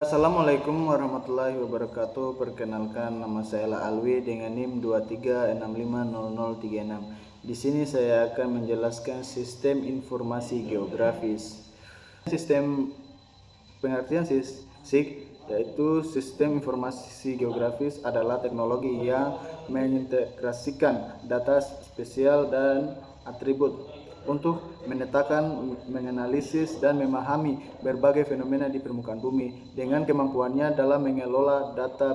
Assalamualaikum warahmatullahi wabarakatuh. Perkenalkan, nama saya Alwi dengan NIM 23650036. Di sini saya akan menjelaskan sistem informasi geografis. Sistem pengertian SIG yaitu sistem informasi geografis adalah teknologi yang mengintegrasikan data spesial dan atribut untuk memetakan, menganalisis, dan memahami berbagai fenomena di permukaan bumi dengan kemampuannya dalam mengelola data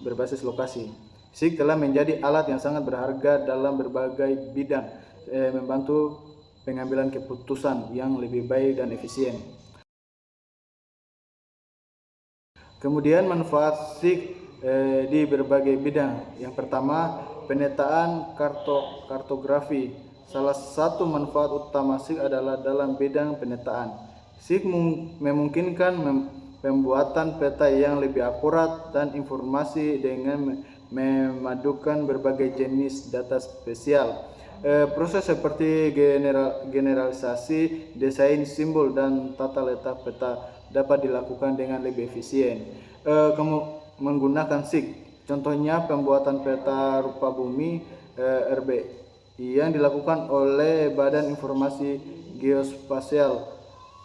berbasis lokasi. SIG telah menjadi alat yang sangat berharga dalam berbagai bidang, membantu pengambilan keputusan yang lebih baik dan efisien. Kemudian manfaat SIG di berbagai bidang. Yang pertama, pemetaan kartografi. Salah satu manfaat utama SIG adalah dalam bidang pemetaan. SIG memungkinkan pembuatan peta yang lebih akurat dan informasi dengan memadukan berbagai jenis data spesial. Proses seperti generalisasi, desain simbol, dan tata letak peta dapat dilakukan dengan lebih efisien menggunakan SIG. Contohnya pembuatan peta rupa bumi RB yang dilakukan oleh Badan Informasi Geospasial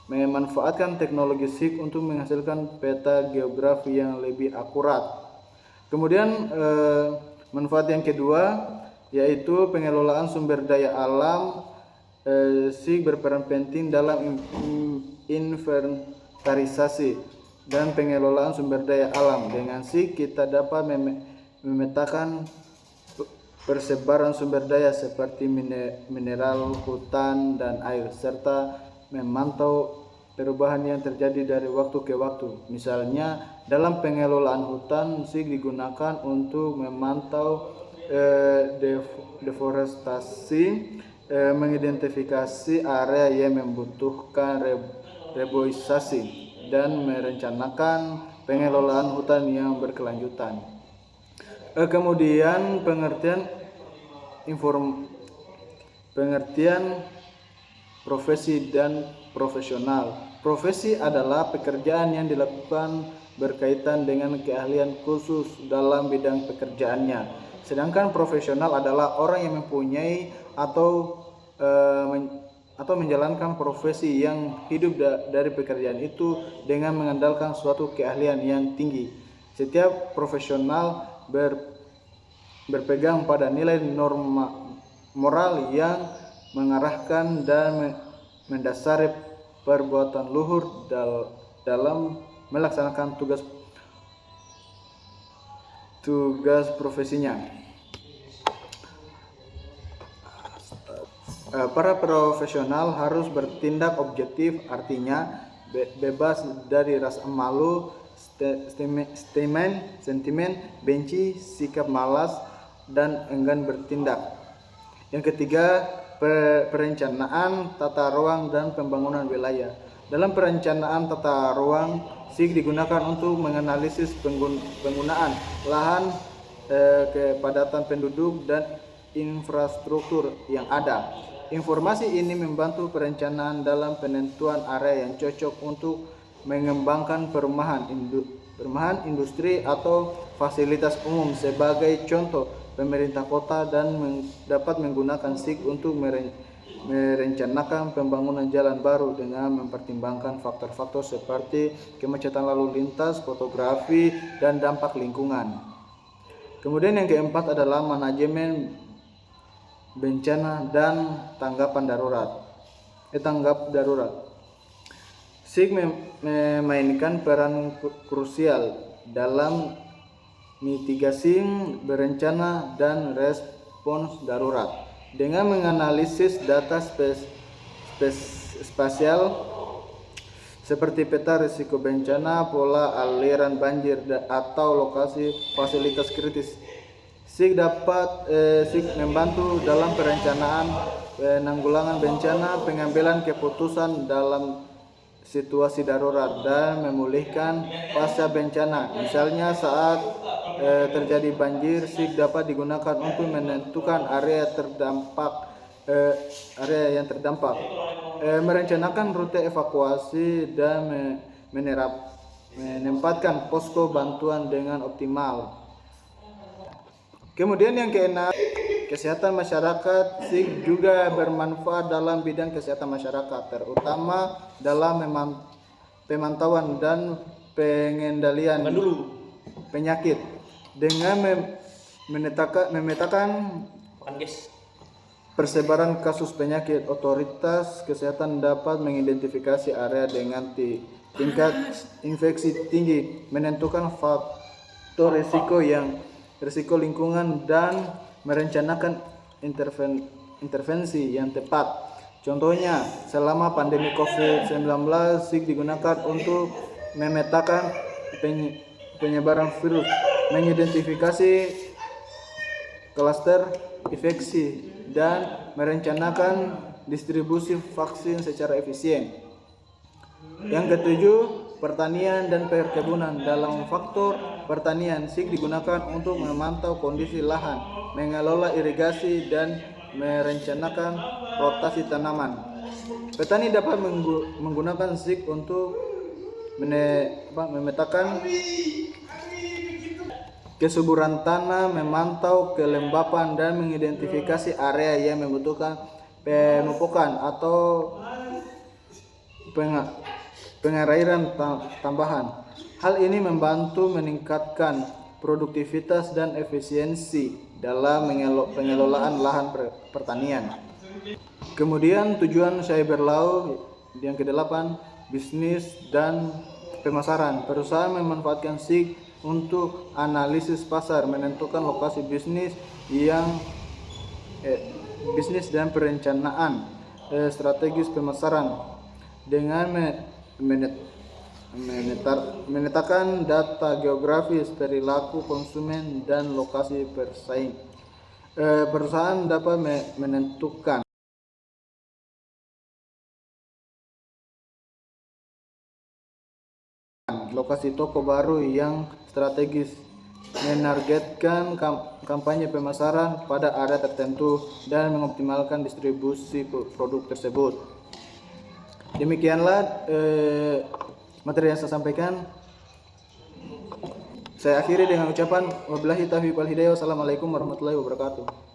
memanfaatkan teknologi SIG untuk menghasilkan peta geografi yang lebih akurat. Kemudian manfaat yang kedua yaitu pengelolaan sumber daya alam. SIG berperan penting dalam inventarisasi dan pengelolaan sumber daya alam. Dengan SIG kita dapat memetakan persebaran sumber daya seperti mineral, hutan, dan air, serta memantau perubahan yang terjadi dari waktu ke waktu. Misalnya, dalam pengelolaan hutan, SIG digunakan untuk memantau deforestasi, mengidentifikasi area yang membutuhkan reboisasi, dan merencanakan pengelolaan hutan yang berkelanjutan. Kemudian pengertian profesi dan profesional. Profesi adalah pekerjaan yang dilakukan berkaitan dengan keahlian khusus dalam bidang pekerjaannya. Sedangkan profesional adalah orang yang mempunyai atau menjalankan profesi yang hidup dari pekerjaan itu dengan mengandalkan suatu keahlian yang tinggi. Setiap profesional berpegang pada nilai norma moral yang mengarahkan dan mendasari perbuatan luhur dalam melaksanakan tugas profesinya. Para profesional harus bertindak objektif, artinya bebas dari rasa malu, sentimen benci, sikap malas, dan enggan bertindak. Yang ketiga, perencanaan tata ruang dan pembangunan wilayah. Dalam perencanaan tata ruang, SIG digunakan untuk menganalisis penggunaan lahan, kepadatan penduduk, dan infrastruktur yang ada. Informasi ini membantu perencanaan dalam penentuan area yang cocok untuk mengembangkan perumahan, industri, atau fasilitas umum. Sebagai contoh, pemerintah kota dapat menggunakan SIG untuk merencanakan pembangunan jalan baru dengan mempertimbangkan faktor-faktor seperti kemacetan lalu lintas, fotografi, dan dampak lingkungan. Kemudian yang keempat adalah manajemen bencana dan tanggap darurat. SIG memainkan peran krusial dalam mitigasi, berencana, dan respons darurat. Dengan menganalisis data spasial seperti peta risiko bencana, pola aliran banjir, atau lokasi fasilitas kritis, SIG membantu dalam perencanaan, penanggulangan bencana, pengambilan keputusan dalam situasi darurat, dan memulihkan pasca bencana. Misalnya saat terjadi banjir, SIG dapat digunakan untuk menentukan area yang terdampak, merencanakan rute evakuasi, dan menempatkan posko bantuan dengan optimal. Kemudian yang keenam, kesehatan masyarakat. SIG juga bermanfaat dalam bidang kesehatan masyarakat, terutama dalam pemantauan dan pengendalian penyakit dengan memetakan persebaran kasus penyakit. Otoritas kesehatan dapat mengidentifikasi area dengan tingkat infeksi tinggi, menentukan faktor risiko lingkungan, dan merencanakan intervensi yang tepat. Contohnya, selama pandemi COVID-19, SIG digunakan untuk memetakan penyebaran virus, mengidentifikasi klaster infeksi, dan merencanakan distribusi vaksin secara efisien. Yang ketujuh, pertanian dan perkebunan. Dalam faktor pertanian, SIG digunakan untuk memantau kondisi lahan, mengelola irigasi, dan merencanakan rotasi tanaman. Petani dapat menggunakan SIG untuk memetakan kesuburan tanah, memantau kelembapan, dan mengidentifikasi area yang membutuhkan pemupukan atau pengairaan tambahan. Hal ini membantu meningkatkan produktivitas dan efisiensi dalam pengelolaan lahan pertanian. Kemudian tujuan cyber law yang ke-8, bisnis dan pemasaran. Perusahaan memanfaatkan SIG untuk analisis pasar, menentukan lokasi bisnis dan perencanaan strategis pemasaran dengan menetapkan data geografis, perilaku konsumen, dan lokasi bersaing. Perusahaan dapat menentukan lokasi toko baru yang strategis, menargetkan kampanye pemasaran pada area tertentu, dan mengoptimalkan distribusi produk tersebut. Demikianlah materi yang saya sampaikan. Saya akhiri dengan ucapan wabillahi taufiq wal hidayah. Wassalamualaikum warahmatullahi wabarakatuh.